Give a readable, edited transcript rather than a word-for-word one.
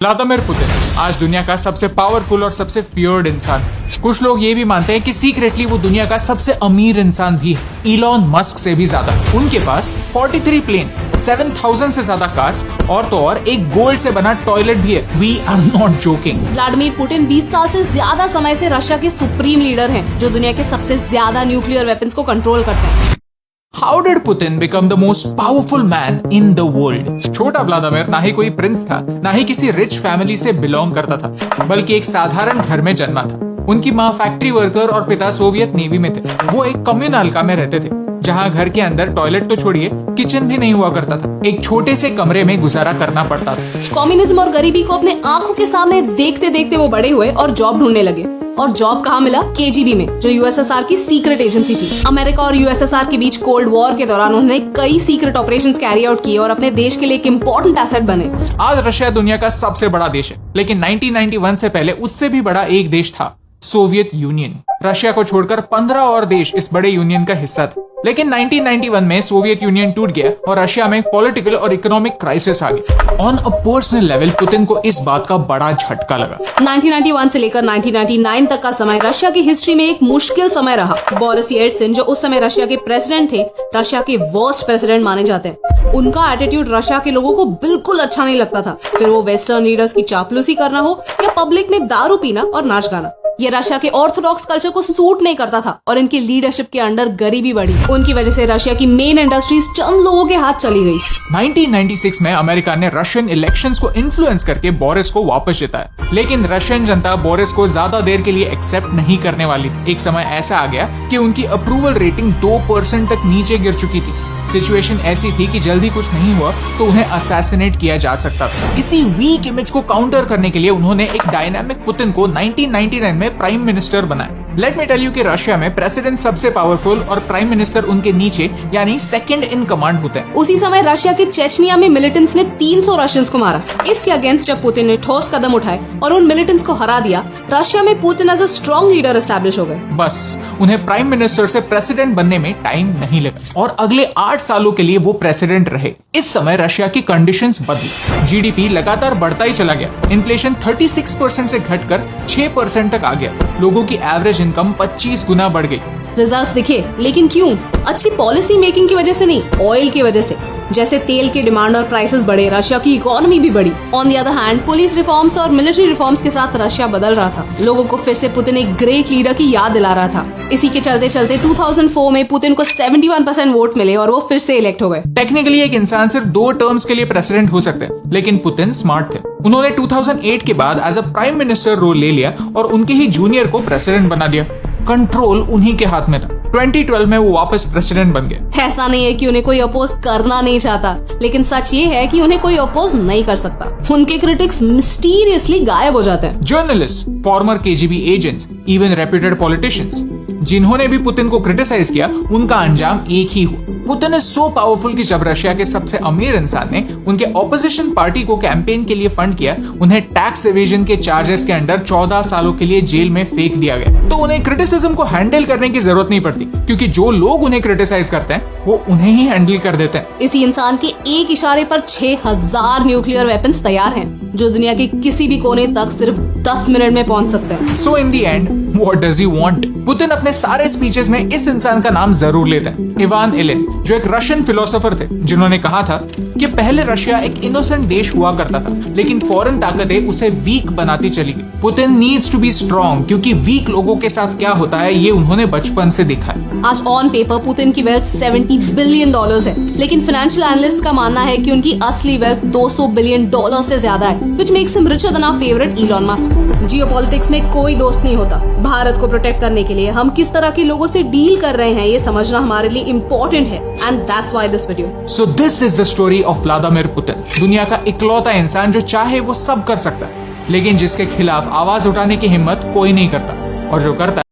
Vladimir Putin आज दुनिया का सबसे पावरफुल और सबसे फियर्ड इंसान। कुछ लोग ये भी मानते हैं कि सीक्रेटली वो दुनिया का सबसे अमीर इंसान भी है, इलॉन मस्क से भी ज्यादा। उनके पास 43 प्लेन्स, 7,000 से ज्यादा कार्स और तो और एक गोल्ड से बना टॉयलेट भी है। We are not joking. Vladimir Putin 20 साल से ज्यादा समय से रशिया के सुप्रीम लीडर हैं, जो दुनिया के सबसे ज्यादा न्यूक्लियर वेपन्स को कंट्रोल करते हैं। How did Putin become the most powerful man in the world? छोटा व्लादिमीर ना ही कोई प्रिंस था, ना ही किसी रिच फैमिली से बिलोंग करता था, बल्कि एक साधारण घर में जन्मा था। उनकी माँ फैक्ट्री वर्कर और पिता सोवियत नेवी में थे। वो एक कम्युनल इलाका में रहते थे, जहाँ घर के अंदर टॉयलेट तो छोड़िए, किचन भी नहीं हुआ करता था। एक छोटे से कमरे में गुजारा करना पड़ता था। कम्युनिज्म और गरीबी को अपने आंखों के सामने देखते देखते वो बड़े हुए और जॉब ढूंढने लगे। और जॉब कहाँ मिला? केजीबी में, जो यूएसएसआर की सीक्रेट एजेंसी थी। अमेरिका और यूएसएसआर के बीच कोल्ड वॉर के दौरान उन्होंने कई सीक्रेट ऑपरेशंस कैरी आउट किए और अपने देश के लिए एक इम्पोर्टेंट एसेट बने। आज रशिया दुनिया का सबसे बड़ा देश है, लेकिन 1991 से पहले उससे भी बड़ा एक देश था, सोवियत यूनियन। रशिया को छोड़कर 15 और देश इस बड़े यूनियन का हिस्सा थे। लेकिन 1991 में सोवियत यूनियन टूट गया और रशिया में पॉलिटिकल और इकोनॉमिक क्राइसिस आ गया। On a personal level Putin को इस बात का बड़ा झटका लगा। 1991 से लेकर 1999 तक का समय रशिया की हिस्ट्री में एक मुश्किल समय रहा। बोरिस येल्त्सिन, जो उस समय रशिया के प्रेसिडेंट थे, रशिया के वर्स्ट प्रेसिडेंट माने जाते हैं। उनका एटीट्यूड रशिया के लोगों को बिल्कुल अच्छा नहीं लगता था। फिर वो वेस्टर्न लीडर्स की चापलूसी करना हो या पब्लिक में दारू पीना और नाच गाना, ये रशिया के ऑर्थोडॉक्स कल्चर को सूट नहीं करता था और इनकी लीडरशिप के अंडर गरीबी बढ़ी। उनकी वजह से रशिया की मेन इंडस्ट्रीज चंद लोगों के हाथ चली गई। 1996 में अमेरिका ने रशियन इलेक्शंस को इन्फ्लुएंस करके बोरिस को वापस जिताया, लेकिन रशियन जनता बोरिस को ज्यादा देर के लिए एक्सेप्ट नहीं करने वाली थी। एक समय ऐसा आ गया कि उनकी अप्रूवल रेटिंग 2% तक नीचे गिर चुकी थी। सिचुएशन ऐसी थी कि जल्दी कुछ नहीं हुआ तो उन्हें असैसिनेट किया जा सकता था। इसी वीक इमेज को काउंटर करने के लिए उन्होंने एक डायनामिक पुतिन को 1999 में प्राइम मिनिस्टर बनाया। लेट मी टेल यू कि रशिया में प्रेसिडेंट सबसे पावरफुल और प्राइम मिनिस्टर उनके नीचे, यानी सेकंड इन कमांड होते हैं। उसी समय रशिया के चेचनिया में मिलिटेंट्स ने 300 रशियंस को मारा। इसके अगेंस्ट जब पुतिन ने ठोस कदम उठाए और उन मिलिटेंट्स को हरा दिया, रशिया में Putin as a strong leader establish हो गए। बस उन्हें प्राइम मिनिस्टर से प्रेसिडेंट बनने में टाइम नहीं लगा और अगले 8 सालों के लिए वो प्रेसिडेंट रहे। इस समय रशिया की कंडीशंस बदली। जीडीपी लगातार बढ़ता ही चला गया। इन्फ्लेशन 36% से घटकर 6% तक आ गया। लोगों की एवरेज इनकम 25 गुना बढ़ गई। रिजल्ट्स दिखे, लेकिन क्यों? अच्छी पॉलिसी मेकिंग की वजह से नहीं, ऑयल की वजह से। जैसे तेल की डिमांड और प्राइसेस बढ़े, रशिया की इकोनॉमी भी बढ़ी। On the other hand, police reforms और मिलिट्री रिफॉर्म्स के साथ रशिया बदल रहा था। लोगों को फिर से पुतिन एक ग्रेट लीडर की याद दिला रहा था। इसी के चलते चलते 2004 में पुतिन को 71% वोट मिले और वो फिर से इलेक्ट हो गए। टेक्निकली एक इंसान सिर्फ 2 टर्म्स के लिए प्रेसिडेंट हो सकते हैं, लेकिन पुतिन स्मार्ट थे। उन्होंने 2008 के बाद as a prime minister role ले लिया और उनके ही जूनियर को प्रेसिडेंट बना दिया। कंट्रोल उन्हीं के हाथ में था। 2012 में वो वापस प्रेसिडेंट बन गए। ऐसा नहीं है कि उन्हें कोई अपोज करना नहीं चाहता, लेकिन सच ये है कि उन्हें कोई अपोज नहीं कर सकता। उनके क्रिटिक्स मिस्टीरियसली गायब हो जाते हैं। Journalist, farmer KGB agents, even reputed politicians, जिन्होंने भी पुतिन को क्रिटिसाइज किया, उनका अंजाम एक ही हुआ। पुतिन इज सो पावरफुल कि जब रशिया के सबसे अमीर इंसान ने उनके ऑपोजिशन पार्टी को कैंपेन के लिए फंड किया, उन्हें टैक्स एवेजन के चार्जेस के अंडर 14 सालों के लिए जेल में फेंक दिया गया। तो उन्हें क्रिटिसिज्म को हैंडल करने की जरूरत नहीं पड़ती, क्योंकि जो लोग उन्हें क्रिटिसाइज करते हैं वो उन्हें ही हैंडल कर देते हैं। इसी इंसान के एक इशारे पर 6000 न्यूक्लियर वेपन्स तैयार हैं, जो दुनिया के किसी भी कोने तक सिर्फ 10 मिनट में पहुंच सकते हैं। So in the end what does he want? Putin अपने सारे स्पीचेस में इस इंसान का नाम जरूर लेते हैं, इवान इलिन, जो एक रशियन फिलोसोफर थे, जिन्होंने कहा था कि पहले रशिया एक इनोसेंट देश हुआ करता था, लेकिन फॉरेन ताकतें उसे वीक बनाती चली गई। Putin needs to be strong, क्योंकि वीक लोगों के साथ क्या होता है ये उन्होंने बचपन से देखा है। आज ऑन पेपर पुतिन की वेल्थ $70 बिलियन है, लेकिन फाइनेंशियल एनालिस्ट का मानना है कि उनकी असली वेल्थ $200 बिलियन से ज्यादा है, which makes him richer than our favorite Elon Musk। Geopolitics में कोई दोस्त नहीं होता। भारत को प्रोटेक्ट करने के लिए हम किस तरह के लोगों से डील कर रहे हैं, ये समझना हमारे लिए इम्पोर्टेंट है। And that's why this video. So this is the story of Vladimir Putin, दुनिया का इकलौता इंसान जो चाहे वो सब कर सकता है, लेकिन जिसके खिलाफ आवाज उठाने की हिम्मत कोई नहीं करता, और जो करता